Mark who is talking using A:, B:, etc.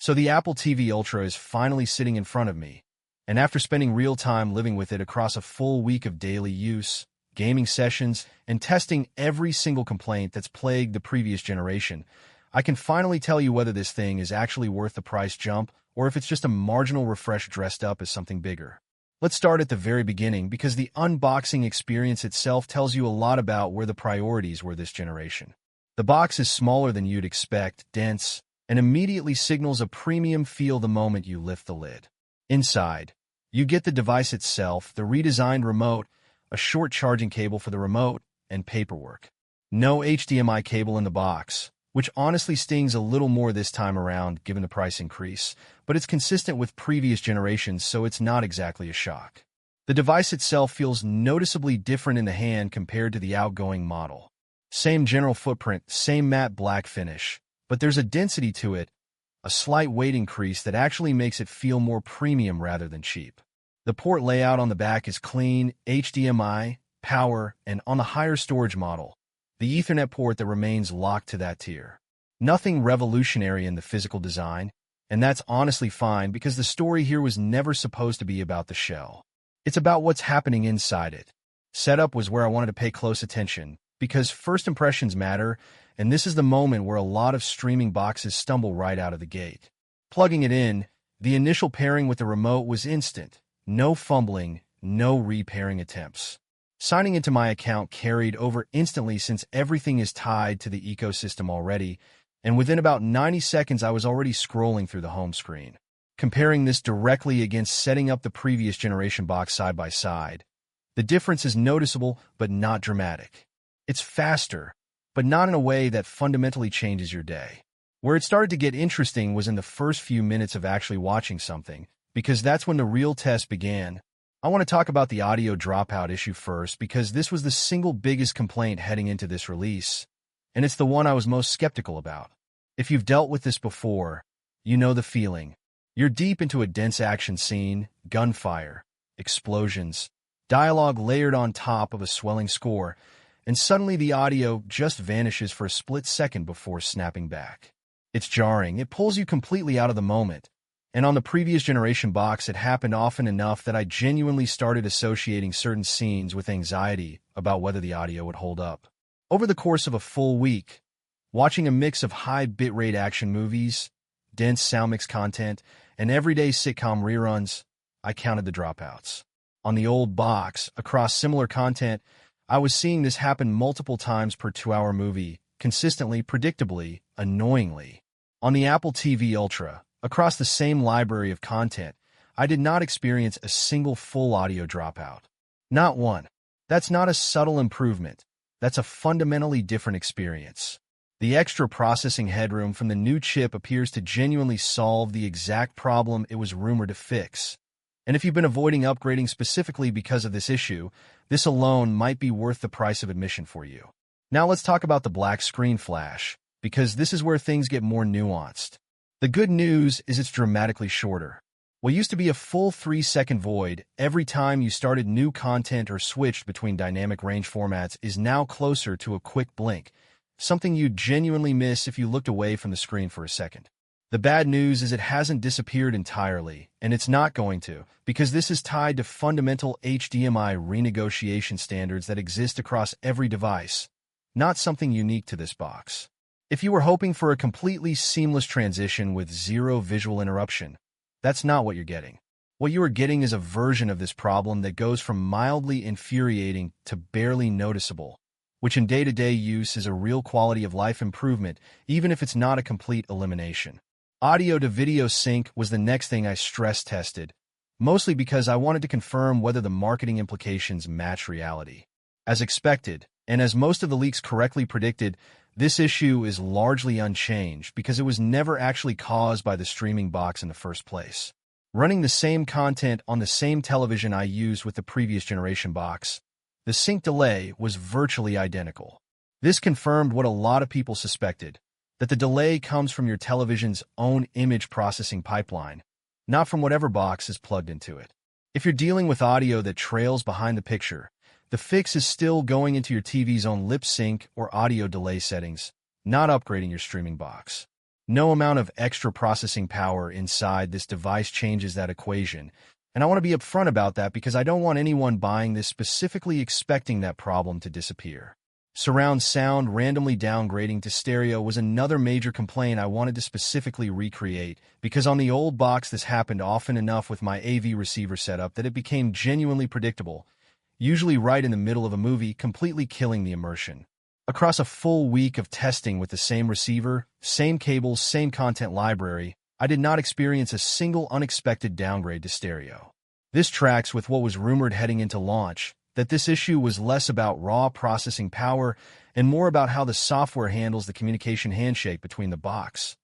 A: So the Apple TV Ultra is finally sitting in front of me, and after spending real time living with it across a full week of daily use, gaming sessions, and testing every single complaint that's plagued the previous generation, I can finally tell you whether this thing is actually worth the price jump or if it's just a marginal refresh dressed up as something bigger. Let's start at the very beginning because the unboxing experience itself tells you a lot about where the priorities were this generation. The box is smaller than you'd expect, dense, and immediately signals a premium feel the moment you lift the lid. Inside, you get the device itself, the redesigned remote, a short charging cable for the remote, and paperwork. No HDMI cable in the box, which honestly stings a little more this time around given the price increase, but it's consistent with previous generations, so it's not exactly a shock. The device itself feels noticeably different in the hand compared to the outgoing model. Same general footprint, same matte black finish, but there's a density to it, a slight weight increase that actually makes it feel more premium rather than cheap. The port layout on the back is clean, HDMI, power, and on the higher storage model, the Ethernet port that remains locked to that tier. Nothing revolutionary in the physical design, and that's honestly fine because the story here was never supposed to be about the shell. It's about what's happening inside it. Setup was where I wanted to pay close attention, because first impressions matter, and this is the moment where a lot of streaming boxes stumble right out of the gate. Plugging it in, the initial pairing with the remote was instant. No fumbling, no repairing attempts. Signing into my account carried over instantly since everything is tied to the ecosystem already, and within about 90 seconds I was already scrolling through the home screen. Comparing this directly against setting up the previous generation box side by side, the difference is noticeable but not dramatic. It's faster, but not in a way that fundamentally changes your day. Where it started to get interesting was in the first few minutes of actually watching something, because that's when the real test began. I want to talk about the audio dropout issue first because this was the single biggest complaint heading into this release, and it's the one I was most skeptical about. If you've dealt with this before, you know the feeling. You're deep into a dense action scene, gunfire, explosions, dialogue layered on top of a swelling score, and suddenly the audio just vanishes for a split second before snapping back. It's jarring, it pulls you completely out of the moment, and on the previous generation box it happened often enough that I genuinely started associating certain scenes with anxiety about whether the audio would hold up. Over the course of a full week, watching a mix of high bitrate action movies, dense sound mix content, and everyday sitcom reruns, I counted the dropouts. On the old box, across similar content, I was seeing this happen multiple times per 2-hour movie, consistently, predictably, annoyingly. On the Apple TV Ultra, across the same library of content, I did not experience a single full audio dropout. Not one. That's not a subtle improvement. That's a fundamentally different experience. The extra processing headroom from the new chip appears to genuinely solve the exact problem it was rumored to fix. And if you've been avoiding upgrading specifically because of this issue, this alone might be worth the price of admission for you. Now let's talk about the black screen flash, because this is where things get more nuanced. The good news is it's dramatically shorter. What used to be a full 3-second void every time you started new content or switched between dynamic range formats is now closer to a quick blink, something you'd genuinely miss if you looked away from the screen for a second. The bad news is it hasn't disappeared entirely, and it's not going to, because this is tied to fundamental HDMI renegotiation standards that exist across every device, not something unique to this box. If you were hoping for a completely seamless transition with zero visual interruption, that's not what you're getting. What you are getting is a version of this problem that goes from mildly infuriating to barely noticeable, which in day-to-day use is a real quality of life improvement, even if it's not a complete elimination. Audio to video sync was the next thing I stress tested, mostly because I wanted to confirm whether the marketing implications match reality. As expected, and as most of the leaks correctly predicted, this issue is largely unchanged because it was never actually caused by the streaming box in the first place. Running the same content on the same television I used with the previous generation box, the sync delay was virtually identical. This confirmed what a lot of people suspected, that the delay comes from your television's own image processing pipeline, not from whatever box is plugged into it. If you're dealing with audio that trails behind the picture, the fix is still going into your TV's own lip sync or audio delay settings, not upgrading your streaming box. No amount of extra processing power inside this device changes that equation, and I want to be upfront about that because I don't want anyone buying this specifically expecting that problem to disappear. Surround sound randomly downgrading to stereo was another major complaint I wanted to specifically recreate, because on the old box this happened often enough with my AV receiver setup that it became genuinely predictable, usually right in the middle of a movie, completely killing the immersion. Across a full week of testing with the same receiver, same cables, same content library, I did not experience a single unexpected downgrade to stereo. This tracks with what was rumored heading into launch, that this issue was less about raw processing power and more about how the software handles the communication handshake between the box.